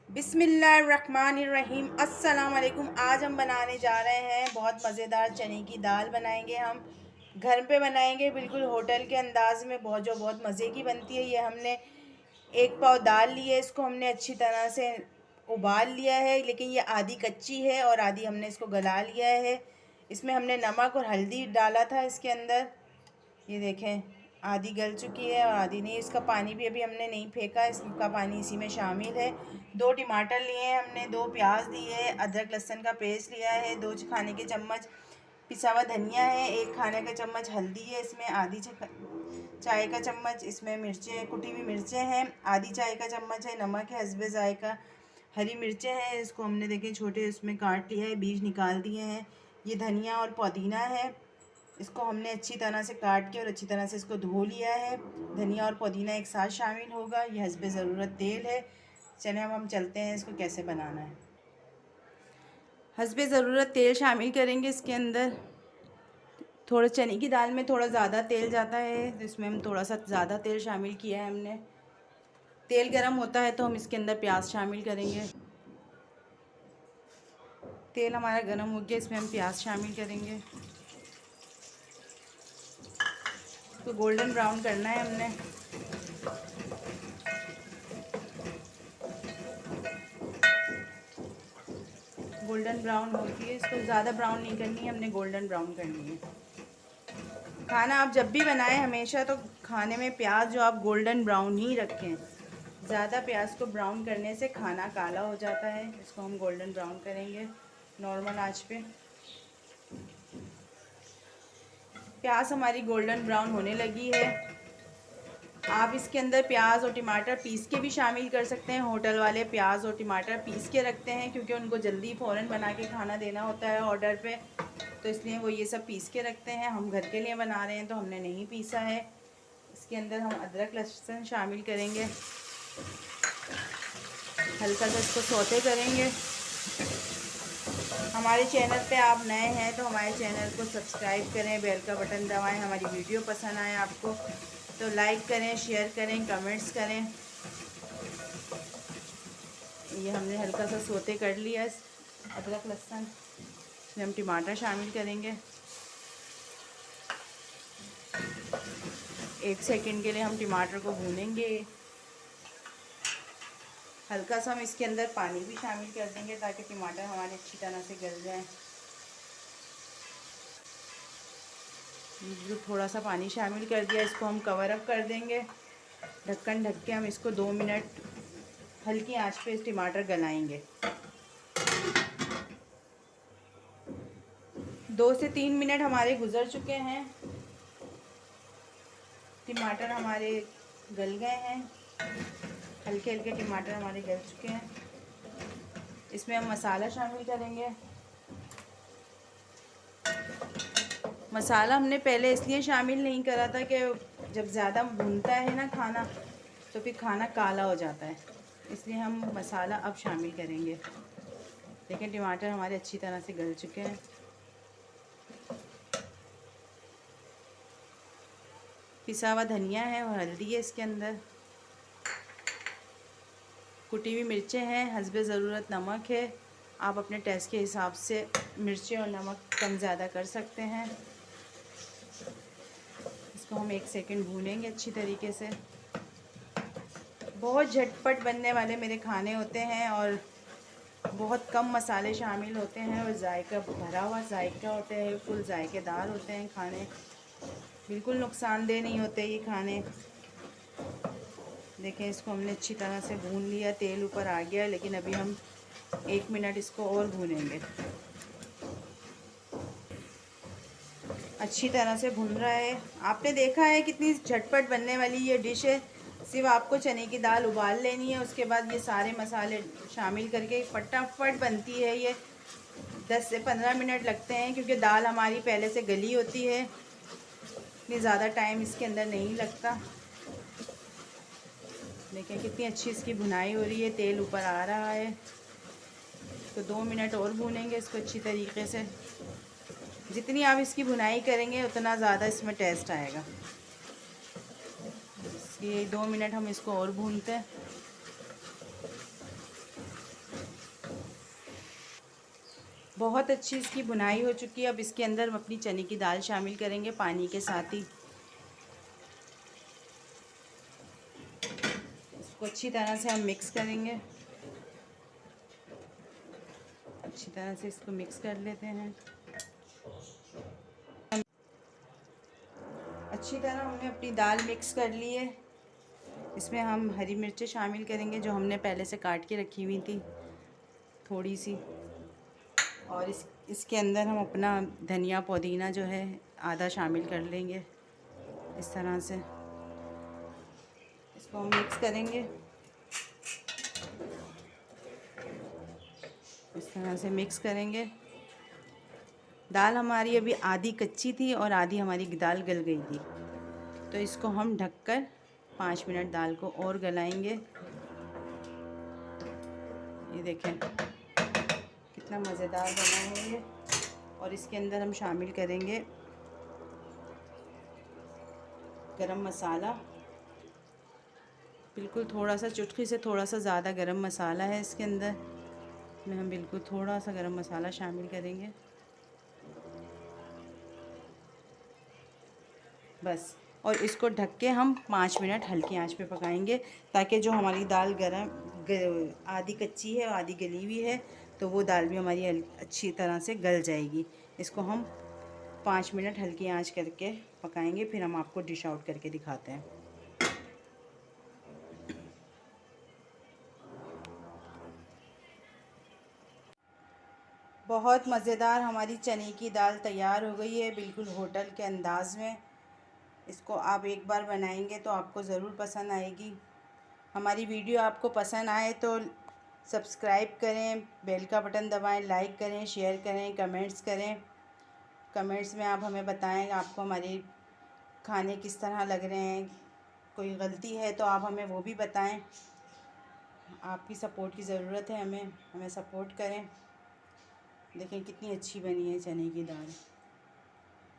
बिस्मिल्लाहिर्रहमानिर्रहीम। अस्सलाम वालेकुम। आज हम बनाने जा रहे हैं बहुत मज़ेदार चने की दाल बनाएंगे। हम घर पे बनाएंगे, बिल्कुल होटल के अंदाज में, बहुत मज़े की बनती है। ये हमने एक पाव दाल ली है, इसको हमने अच्छी तरह से उबाल लिया है, लेकिन ये आधी कच्ची है और आधी हमने इसको गला लिया है। इसमें हमने नमक और हल्दी डाला था इसके अंदर। ये देखें, आधी गल चुकी है और आधी नहीं। इसका पानी भी अभी हमने नहीं फेंका, इसका पानी इसी में शामिल है। 2 टमाटर लिए हैं हमने, 2 प्याज लिए, अदरक लहसुन का पेस्ट लिया है, 2 खाने के चम्मच पिसा हुआ धनिया है, 1 खाने का चम्मच हल्दी है, इसमें आधी चाय का चम्मच इसमें मिर्चें, कुटी हुई मिर्चें हैं, आधी चाय का चम्मच है नमक है हस्बे जायका, हरी मिर्चें हैं, इसको हमने देखें छोटे उसमें काट लिया है, बीज निकाल दिए हैं। ये धनिया और पुदीना है, इसको हमने अच्छी तरह से काट के और अच्छी तरह से इसको धो लिया है। धनिया और पुदीना एक साथ शामिल होगा। ये हस्बे ज़रूरत तेल है। चलिए अब हम चलते हैं इसको कैसे बनाना है। हस्बे ज़रूरत तेल शामिल करेंगे इसके अंदर। थोड़ा चने की दाल में थोड़ा ज़्यादा तेल जाता है, तो इसमें हम थोड़ा सा ज़्यादा तेल शामिल किया है हमने। तेल गरम होता है तो हम इसके अंदर प्याज शामिल करेंगे। तेल हमारा गरम हो गया, इसमें हम प्याज शामिल करेंगे। तो गोल्डन ब्राउन करना है हमने। गोल्डन ब्राउन होती है, इसको ज़्यादा ब्राउन नहीं करनी है, हमने गोल्डन ब्राउन करनी है। खाना आप जब भी बनाएं हमेशा तो खाने में प्याज जो आप गोल्डन ब्राउन ही रखें। ज़्यादा प्याज को ब्राउन करने से खाना काला हो जाता है। इसको हम गोल्डन ब्राउन करेंगे नॉर्मल आंच पे। प्याज हमारी गोल्डन ब्राउन होने लगी है। आप इसके अंदर प्याज और टमाटर पीस के भी शामिल कर सकते हैं। होटल वाले प्याज और टमाटर पीस के रखते हैं क्योंकि उनको जल्दी फ़ौरन बना के खाना देना होता है ऑर्डर पे, तो इसलिए वो ये सब पीस के रखते हैं। हम घर के लिए बना रहे हैं तो हमने नहीं पीसा है। इसके अंदर हम अदरक लहसुन शामिल करेंगे, हल्का सा इसको सौते करेंगे। हमारे चैनल पे आप नए हैं तो हमारे चैनल को सब्सक्राइब करें, बेल का बटन दबाएं। हमारी वीडियो पसंद आए आपको तो लाइक करें, शेयर करें, कमेंट्स करें। ये हमने हल्का सा सोते कर लिया अदरक लहसुन। इसमें हम टमाटर शामिल करेंगे। 1 सेकंड के लिए हम टमाटर को भूनेंगे। हल्का सा हम इसके अंदर पानी भी शामिल कर देंगे ताकि टमाटर हमारे अच्छी तरह से गल जाए। जो थोड़ा सा पानी शामिल कर दिया, इसको हम कवर अप कर देंगे। ढक्कन ढक के हम इसको 2 मिनट हल्की आंच पे इस टमाटर गलाएंगे। 2 से 3 मिनट हमारे गुजर चुके हैं। टमाटर हमारे गल गए हैं, हल्के हल्के टमाटर हमारे गल चुके हैं। इसमें हम मसाला शामिल करेंगे। मसाला हमने पहले इसलिए शामिल नहीं करा था कि जब ज़्यादा भूनता है ना खाना तो फिर खाना काला हो जाता है, इसलिए हम मसाला अब शामिल करेंगे। देखिए टमाटर हमारे अच्छी तरह से गल चुके हैं। पिसा हुआ धनिया है और हल्दी है इसके अंदर, कुटी हुई मिर्चें हैं, हस्बे ज़रूरत नमक है। आप अपने टेस्ट के हिसाब से मिर्चें और नमक कम ज़्यादा कर सकते हैं। इसको हम 1 सेकंड भूनेंगे अच्छी तरीके से। बहुत झटपट बनने वाले मेरे खाने होते हैं और बहुत कम मसाले शामिल होते हैं और जायका भरा हुआ जायका होता है, फुल जायकेदार होते हैं खाने। बिल्कुल नुकसानदेह नहीं होते ये खाने। देखें इसको हमने अच्छी तरह से भून लिया, तेल ऊपर आ गया, लेकिन अभी हम 1 मिनट इसको और भूनेंगे। अच्छी तरह से भुन रहा है। आपने देखा है कितनी झटपट बनने वाली ये डिश है। सिर्फ आपको चने की दाल उबाल लेनी है, उसके बाद ये सारे मसाले शामिल करके फटाफट बनती है ये। 10 से 15 मिनट लगते हैं क्योंकि दाल हमारी पहले से गली होती है, इतनी ज़्यादा टाइम इसके अंदर नहीं लगता। देखें कितनी अच्छी इसकी भुनाई हो रही है, तेल ऊपर आ रहा है। तो 2 मिनट और भूनेंगे इसको अच्छी तरीके से। जितनी आप इसकी भुनाई करेंगे उतना ज़्यादा इसमें टेस्ट आएगा। ये 2 मिनट हम इसको और भूनते हैं। बहुत अच्छी इसकी बुनाई हो चुकी है। अब इसके अंदर हम अपनी चने की दाल शामिल करेंगे पानी के साथ ही। इसको अच्छी तरह से हम मिक्स करेंगे। अच्छी तरह से इसको मिक्स कर लेते हैं। अच्छी तरह हमने अपनी दाल मिक्स कर ली है। इसमें हम हरी मिर्चें शामिल करेंगे जो हमने पहले से काट के रखी हुई थी थोड़ी सी। और इसके अंदर हम अपना धनिया पुदीना जो है आधा शामिल कर लेंगे। इस तरह से इसको हम मिक्स करेंगे। इस तरह से मिक्स करेंगे। दाल हमारी अभी आधी कच्ची थी और आधी हमारी दाल गल गई थी, तो इसको हम ढककर 5 मिनट दाल को और गलाएंगे। ये देखें कितना मज़ेदार बना है ये। और इसके अंदर हम शामिल करेंगे गरम मसाला। बिल्कुल थोड़ा सा, चुटकी से थोड़ा सा ज़्यादा गरम मसाला है इसके अंदर में। हम बिल्कुल थोड़ा सा गरम मसाला शामिल करेंगे बस। और इसको ढक के हम 5 मिनट हल्की आंच पे पकाएंगे, ताकि जो हमारी दाल आधी कच्ची है और आधी गली हुई है, तो वो दाल भी हमारी अच्छी तरह से गल जाएगी। इसको हम 5 मिनट हल्की आंच करके पकाएंगे, फिर हम आपको डिश आउट करके दिखाते हैं। बहुत मज़ेदार हमारी चने की दाल तैयार हो गई है, बिल्कुल होटल के अंदाज़ में। इसको आप एक बार बनाएंगे तो आपको ज़रूर पसंद आएगी। हमारी वीडियो आपको पसंद आए तो सब्सक्राइब करें, बेल का बटन दबाएं, लाइक करें, शेयर करें, कमेंट्स करें। कमेंट्स में आप हमें बताएं आपको हमारे खाने किस तरह लग रहे हैं। कोई गलती है तो आप हमें वो भी बताएं। आपकी सपोर्ट की ज़रूरत है हमें सपोर्ट करें। देखें कितनी अच्छी बनी है चने की दाल।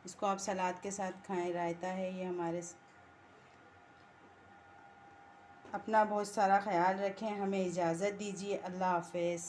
इसको आप सलाद के साथ खाएं, रायता है ये हमारे। अपना बहुत सारा ख्याल रखें। हमें इजाज़त दीजिए। अल्लाह हाफ़िज़।